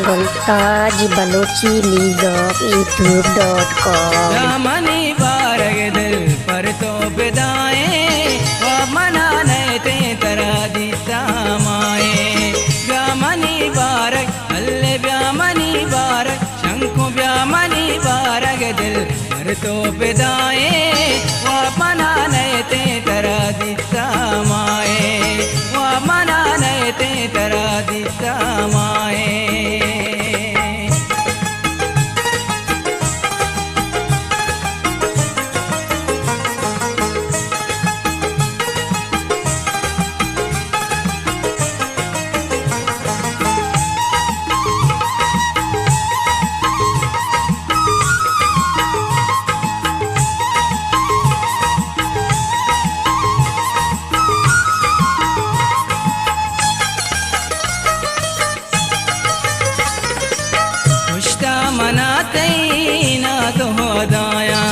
मुल्ताज Balochi league YouTube.com। Damini बारग दिल पर तो बिदाएं व मनाने ते तरा दीता माए। ब्यामनी बारग अल्ले ब्यामनी बारग शंको ब्यामनी बारग दिल पर तो बिदाएं व मनाने ते तरा दीता माए। व मनाने ते तरा दीता माए। मनाते ना तो हदाया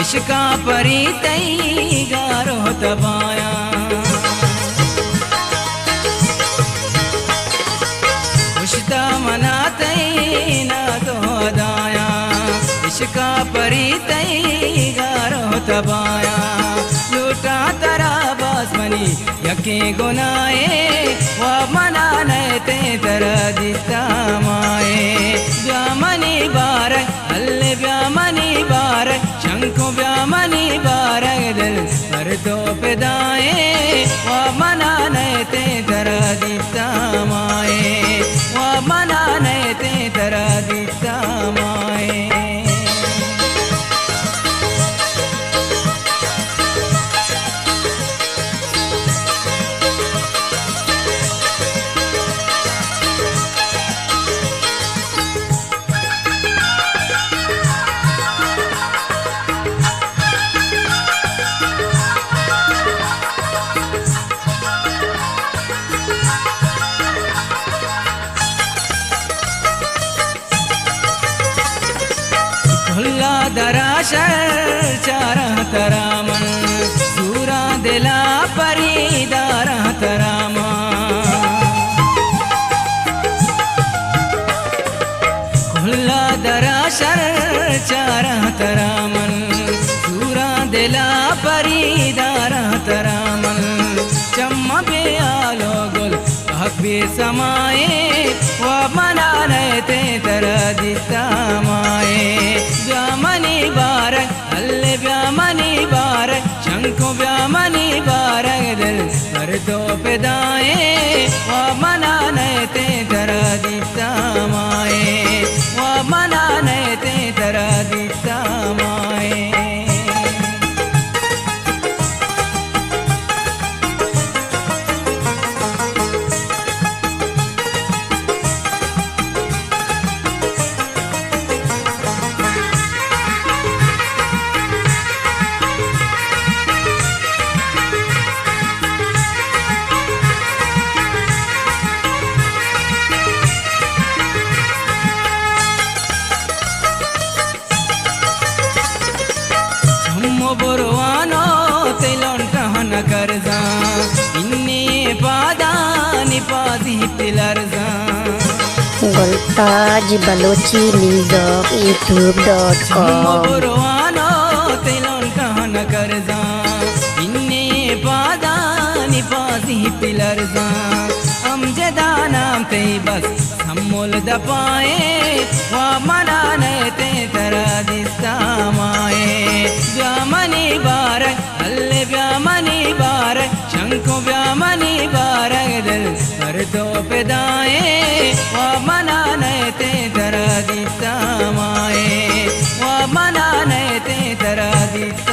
इश्का परी तई गारो तबाया। खुशता मनाते ना तो हदाया इश्का परी तई गारो तबाया। लूटा तरा बासमनी यके गुनाए व मनाने ते तरा दिता माए। ब्यामनी बारक अल्ले ब्यामनी बारक शंको ब्यामनी बारक दिल पर तो पिदाए व मनाने ते तरा दिता माए। व मनाने ते तरा दिता माए। दराशर चारा तरामन सूरा दिला परीदारा तरामन। खुल्ला दराशर चारा तरामन सूरा दिला परीदारा तरामन। चम्मा पे आलो गुल हब्बे समाए व मनाने ते तरा दिता माए। ब्यामनी बारक अल्ले ब्यामनी बारक शंको ब्यामनी बारक दिल पर तो पिदाए व मनाने ते तरा दिता माए। व मनाने ते तरा दिता माए। बुरवानो तिलों टहन करजा इन्ने पादा निपादी पिलरजा। मुल्ताज बलोची लीग YouTube.com। बुरवानो तिलों टहन करजा इन्ने पादा निपादी पिलरजा। अमजदा नाम ते बस हमोल दपाए व मनाने ते तरा दिता माए। ब्यामनी बारक अल्ले ब्यामनी बारक शंको ब्यामनी बारक दिल पर तो पिदाए व मनाने ते तरा दिता माए। व मनाने ते तरा दिता